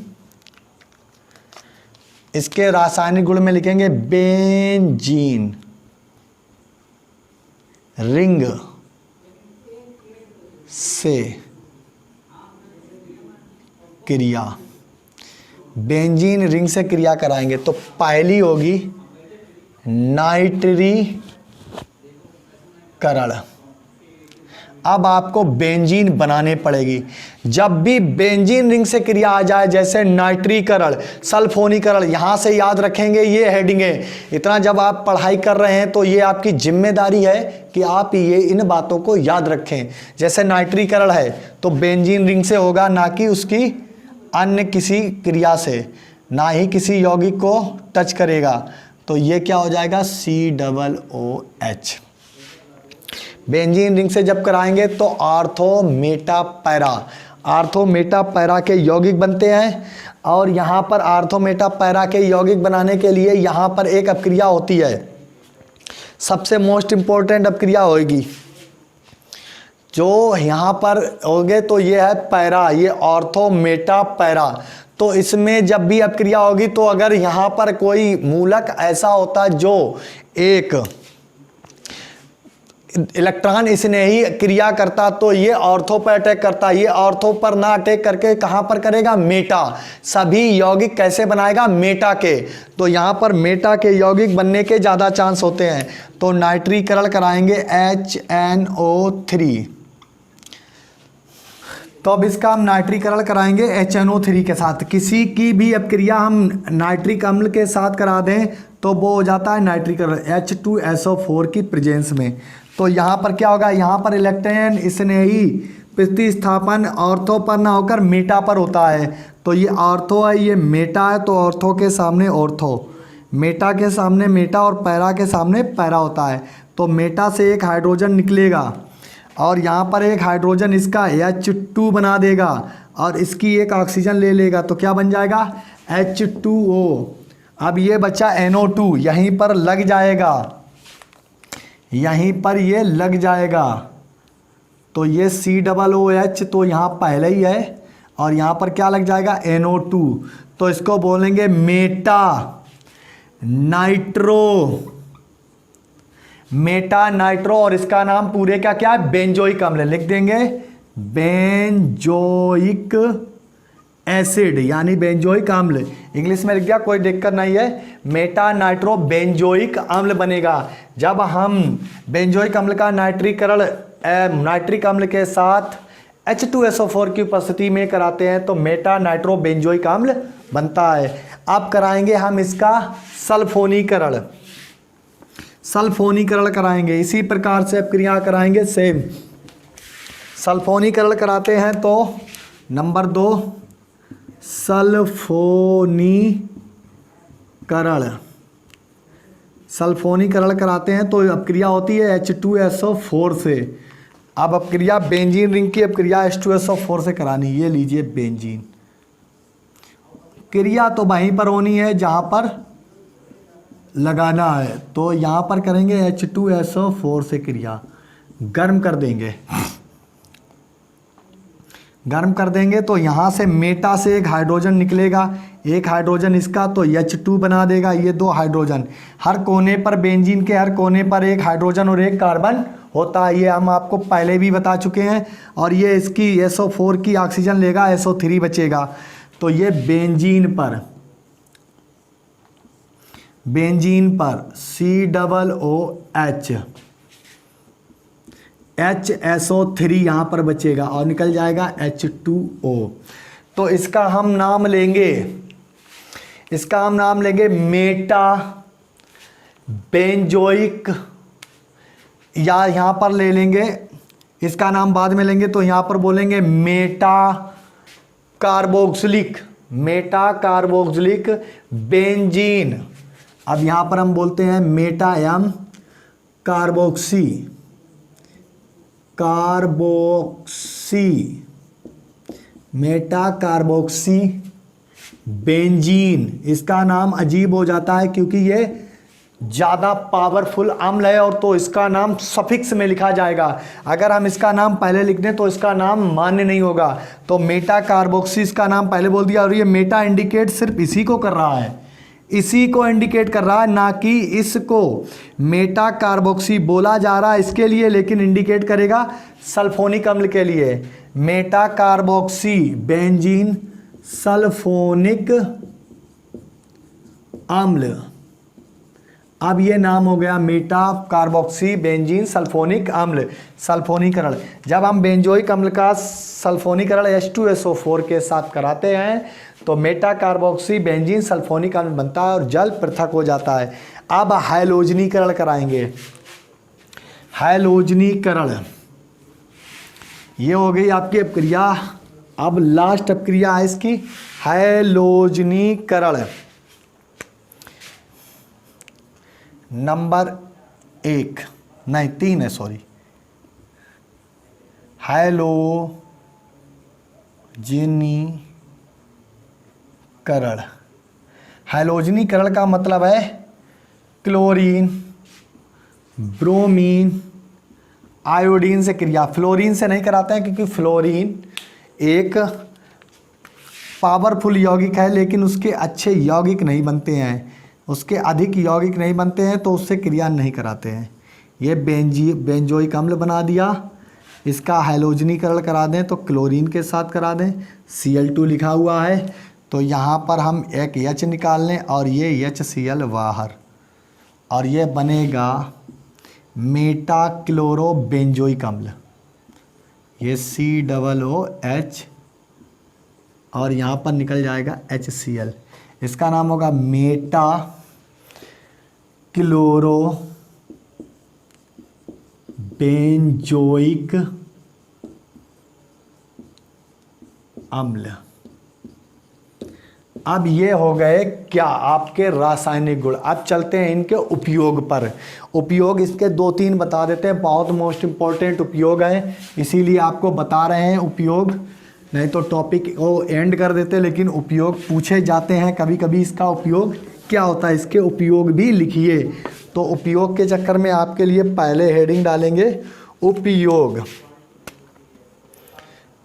इसके रासायनिक गुण में लिखेंगे बेंजीन रिंग से क्रिया। बेंजीन रिंग से क्रिया कराएंगे तो पहली होगी नाइट्रीकरण। अब आपको बेंजीन बनाने पड़ेगी। जब भी बेंजीन रिंग से क्रिया आ जाए, जैसे नाइट्रीकरण, सल्फोनीकरण, यहाँ से याद रखेंगे ये हेडिंगें। इतना जब आप पढ़ाई कर रहे हैं तो ये आपकी जिम्मेदारी है कि आप ये इन बातों को याद रखें। जैसे नाइट्रीकरण है तो बेंजीन रिंग से होगा, ना कि उसकी अन्य किसी क्रिया से, ना ही किसी यौगिक को टच करेगा। तो ये क्या हो जाएगा, COOH। बेंजीन रिंग से जब कराएंगे तो आर्थो मेटा पैरा के यौगिक बनते हैं। और यहाँ पर आर्थो मेटा पैरा के यौगिक बनाने के लिए यहाँ पर एक अपक्रिया होती है, सबसे मोस्ट इम्पोर्टेंट अपक्रिया होगी जो यहाँ पर होगे। तो ये है पैरा, ये ऑर्थो मेटा पैरा। तो इसमें जब भी अपक्रिया होगी तो अगर यहाँ पर कोई मूलक ऐसा होता जो एक इलेक्ट्रॉन इसने ही क्रिया करता तो ये ऑर्थो पर अटैक करता। ये ऑर्थो पर ना अटैक करके कहाँ पर करेगा, मेटा। सभी यौगिक कैसे बनाएगा, मेटा के। तो यहाँ पर मेटा के यौगिक बनने के ज़्यादा चांस होते हैं। तो नाइट्रीकरण कराएंगे HNO3। तो अब इसका हम नाइट्रीकरण कराएंगे HNO3 के साथ। किसी की भी अपक्रिया हम नाइट्रिक अम्ल के साथ करा दें तो वो हो जाता है नाइट्रीकरण H2SO4 की प्रेजेंस में। तो यहाँ पर क्या होगा, यहाँ पर इलेक्ट्रॉन इसने ही प्रतिस्थापन ऑर्थो पर ना होकर मेटा पर होता है। तो ये ऑर्थो है, ये मेटा है, तो ऑर्थो के सामने ऑर्थो, मेटा के सामने मेटा और पैरा के सामने पैरा होता है। तो मेटा से एक हाइड्रोजन निकलेगा और यहाँ पर एक हाइड्रोजन इसका H2 बना देगा और इसकी एक ऑक्सीजन ले लेगा। तो क्या बन जाएगा, H2O। अब ये बच्चा NO2 यहीं पर लग जाएगा, यहीं पर ये लग जाएगा। तो ये COOH तो यहाँ पहले ही है और यहाँ पर क्या लग जाएगा, NO2। तो इसको बोलेंगे मेटा नाइट्रो और इसका नाम पूरे का क्या है, बेंजोइक अम्ल। लिख देंगे बेंजोइक एसिड यानी बेंजोइक अम्ल। इंग्लिश में लिख दिया, कोई दिक्कत नहीं है। मेटा नाइट्रो बेंजोइक अम्ल बनेगा। जब हम बेंजोइक अम्ल का नाइट्रीकरण नाइट्रिक अम्ल के साथ H2SO4 की उपस्थिति में कराते हैं तो मेटा नाइट्रो बेंजोइक अम्ल बनता है। अब कराएंगे हम इसका सल्फोनीकरण कराएंगे। इसी प्रकार से अपक्रिया कराएंगे सेम। सल्फोनीकरण कराते हैं तो नंबर 2 सल्फोनीकरण कराते हैं तो अपक्रिया होती है H2SO4 से। अब अपक्रिया बेंजीन रिंग की अपक्रिया H2SO4 से करानी। ये लीजिए बेंजीन, क्रिया तो वहीं पर होनी है जहाँ पर लगाना है। तो यहाँ पर करेंगे H2SO4 से क्रिया, गर्म कर देंगे तो यहाँ से मेटा से एक हाइड्रोजन निकलेगा, एक हाइड्रोजन इसका, तो H2 बना देगा। ये 2 हाइड्रोजन, हर कोने पर बेंजीन के हर कोने पर एक हाइड्रोजन और एक कार्बन होता है। ये हम आपको पहले भी बता चुके हैं। और ये इसकी SO4 की ऑक्सीजन लेगा, SO3 बचेगा। तो ये बेंजीन पर COOH HSO3 यहाँ पर बचेगा और निकल जाएगा H2O। तो इसका हम नाम लेंगे मेटा बेंजोइक, या यहाँ पर ले लेंगे, इसका नाम बाद में लेंगे तो यहाँ पर बोलेंगे मेटा कार्बोक्सिलिक बेंजीन। अब यहाँ पर हम बोलते हैं meta M carboxy meta carboxy benzene. इसका नाम अजीब हो जाता है क्योंकि ये ज़्यादा पावरफुल अम्ल है और तो इसका नाम सफिक्स में लिखा जाएगा। अगर हम इसका नाम पहले लिख दें तो इसका नाम मान्य नहीं होगा। तो मेटा कार्बोक्सी इसका नाम पहले बोल दिया और ये मेटा इंडिकेट सिर्फ इसी को कर रहा है, इसी को इंडिकेट कर रहा है, ना कि इसको मेटा कार्बोक्सी बोला जा रहा है इसके लिए, लेकिन इंडिकेट करेगा सल्फोनिक अम्ल के लिए। मेटा कार्बोक्सी बेंजीन सल्फोनिक अम्ल। अब ये नाम हो गया मेटा कार्बोक्सी बेंजीन सल्फोनिक अम्ल, सल्फोनीकरण। जब हम बेंजोइक अम्ल का सल्फोनीकरण H2SO4 के साथ कराते हैं तो मेटा कार्बोक्सी बेंजीन सल्फोनिक अम्ल बनता है और जल पृथक हो जाता है। अब हैलोजनीकरण कराएंगे। हैलोजनीकरण ये हो गई आपकी अपक्रिया। अब लास्ट अपक्रिया है इसकी हैलोजनीकरण। नंबर 3 है, सॉरी, हैलोजनीकरण। हैलोजनीकरण का मतलब है क्लोरीन, ब्रोमीन, आयोडीन से क्रिया। फ्लोरीन से नहीं कराते हैं क्योंकि फ्लोरीन एक पावरफुल यौगिक है लेकिन उसके अच्छे यौगिक नहीं बनते हैं, उसके अधिक यौगिक नहीं बनते हैं तो उससे क्रिया नहीं कराते हैं। ये बेंजोइक अम्ल बना दिया। इसका हैलोजनीकरण करा दें तो क्लोरीन के साथ करा दें। Cl2 लिखा हुआ है तो यहाँ पर हम एक H निकाल लें और ये HCl बाहर, और ये बनेगा मेटा क्लोरो बेंजोइक अम्ल। ये COOH और यहाँ पर निकल जाएगा HCl। इसका नाम होगा मेटा क्लोरो बेंजोइक अम्ल। अब ये हो गए क्या आपके रासायनिक गुण। अब चलते हैं इनके उपयोग पर। उपयोग इसके 2-3 बता देते हैं, बहुत मोस्ट इम्पॉर्टेंट उपयोग है इसीलिए आपको बता रहे हैं उपयोग, नहीं तो टॉपिक को एंड कर देते। लेकिन उपयोग पूछे जाते हैं कभी कभी, इसका उपयोग क्या होता है, इसके उपयोग भी लिखिए। तो उपयोग के चक्कर में आपके लिए पहले हेडिंग डालेंगे उपयोग,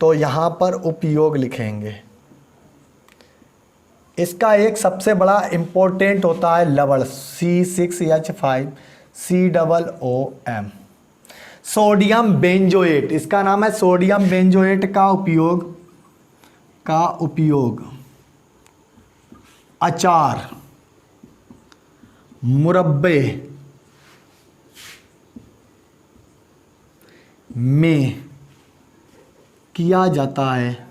तो यहाँ पर उपयोग लिखेंगे। इसका एक सबसे बड़ा इम्पोर्टेंट होता है लवण C6H5COOM, सोडियम बेंजोएट। इसका नाम है सोडियम बेंजोएट। का उपयोग अचार, मुरब्बे में किया जाता है।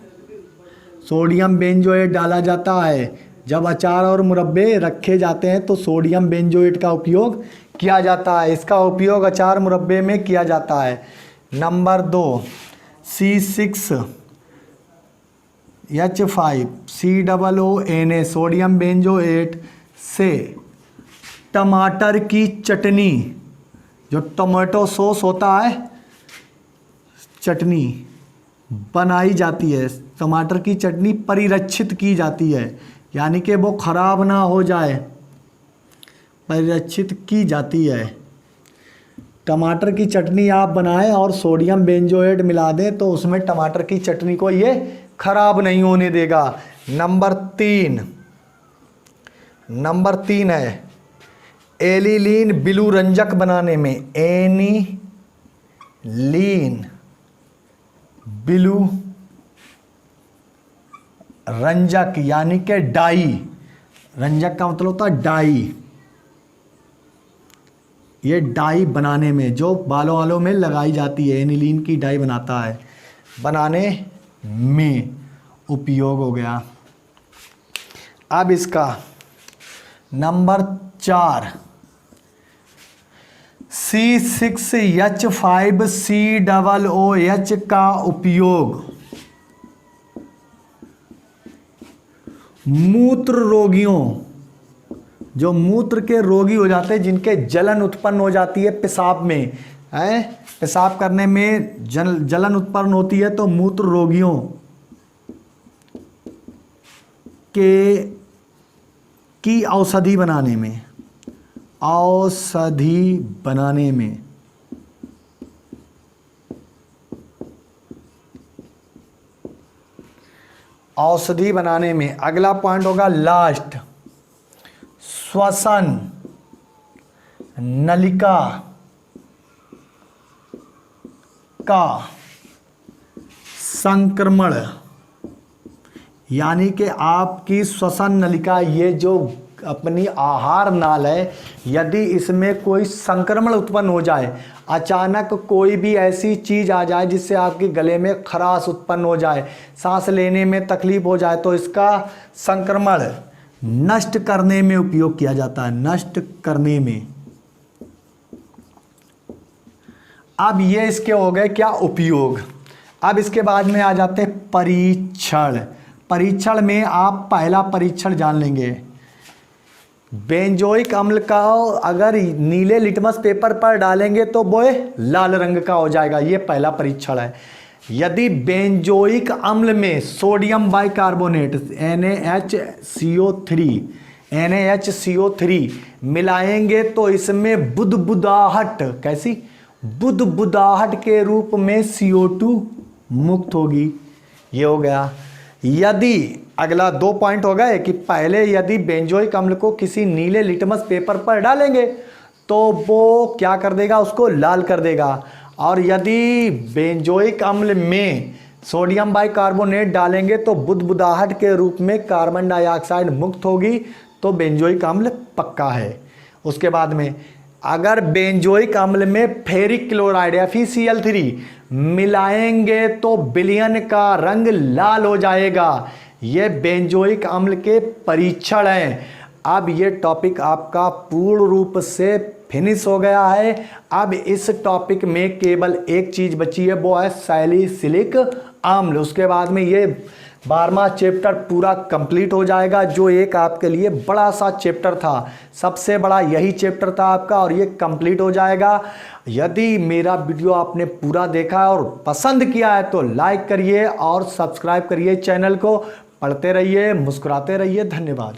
सोडियम बेंजोएट डाला जाता है जब अचार और मुरब्बे रखे जाते हैं तो सोडियम बेंजोएट का उपयोग किया जाता है। इसका उपयोग अचार मुरब्बे में किया जाता है। नंबर 2 C6H5COONA सोडियम बेंजोएट से टमाटर की चटनी, जो टमाटो सॉस होता है, चटनी बनाई जाती है। टमाटर की चटनी परिरक्षित की जाती है, यानी कि वो खराब ना हो जाए, परिरक्षित की जाती है। टमाटर की चटनी आप बनाएं और सोडियम बेंजोएट मिला दें तो उसमें टमाटर की चटनी को ये खराब नहीं होने देगा। नंबर 3 है एनिलीन बिलू रंजक बनाने में। एनिलीन बिलू रंजक यानी कि डाई, रंजक का मतलब होता है डाई। ये डाई बनाने में, जो बालों वालों में लगाई जाती है, एनिलीन की डाई बनाता है, बनाने में उपयोग हो गया। अब इसका नंबर 4 C6H5COOH का उपयोग मूत्र रोगियों, जो मूत्र के रोगी हो जाते हैं, जिनके जलन उत्पन्न हो जाती है पेशाब में, पेशाब करने में जलन उत्पन्न होती है, तो मूत्र रोगियों की औषधि बनाने में, औषधि बनाने में। अगला पॉइंट होगा लास्ट, श्वसन नलिका का संक्रमण यानी कि आपकी श्वसन नलिका, ये जो अपनी आहार नाल है, यदि इसमें कोई संक्रमण उत्पन्न हो जाए, अचानक कोई भी ऐसी चीज़ आ जाए जिससे आपके गले में खराश उत्पन्न हो जाए, सांस लेने में तकलीफ हो जाए, तो इसका संक्रमण नष्ट करने में उपयोग किया जाता है, नष्ट करने में। अब ये इसके हो गए क्या उपयोग। अब इसके बाद में आ जाते हैं परीक्षण। परीक्षण में आप पहला परीक्षण जान लेंगे। बेंजोइक अम्ल का अगर नीले लिटमस पेपर पर डालेंगे तो वो लाल रंग का हो जाएगा, ये पहला परीक्षण है। यदि बेंजोइक अम्ल में सोडियम बाइकार्बोनेट NaHCO3 मिलाएंगे तो इसमें बुदबुदाहट, कैसी बुदबुदाहट के रूप में CO2 मुक्त होगी। ये हो गया। यदि अगला 2 पॉइंट हो गए कि पहले यदि बेंजोइक अम्ल को किसी नीले लिटमस पेपर पर डालेंगे तो वो क्या कर देगा, उसको लाल कर देगा। और यदि बेंजोइक अम्ल में सोडियम बाइकार्बोनेट डालेंगे तो बुदबुदाहट के रूप में कार्बन डाइऑक्साइड मुक्त होगी, तो बेंजोइक अम्ल पक्का है। उसके बाद में अगर बेंजोइक अम्ल में फेरिक क्लोराइड FeCl3 मिलाएंगे तो विलयन का रंग लाल हो जाएगा। ये बेंजोइक अम्ल के परीक्षण हैं। अब ये टॉपिक आपका पूर्ण रूप से फिनिश हो गया है। अब इस टॉपिक में केवल एक चीज़ बची है, वो है सैलिसिलिक अम्ल। उसके बाद में ये 12वां चैप्टर पूरा कंप्लीट हो जाएगा, जो एक आपके लिए बड़ा सा चैप्टर था। सबसे बड़ा यही चैप्टर था आपका, और ये कंप्लीट हो जाएगा। यदि मेरा वीडियो आपने पूरा देखा है और पसंद किया है तो लाइक करिए और सब्सक्राइब करिए चैनल को। पढ़ते रहिए, मुस्कुराते रहिए। धन्यवाद।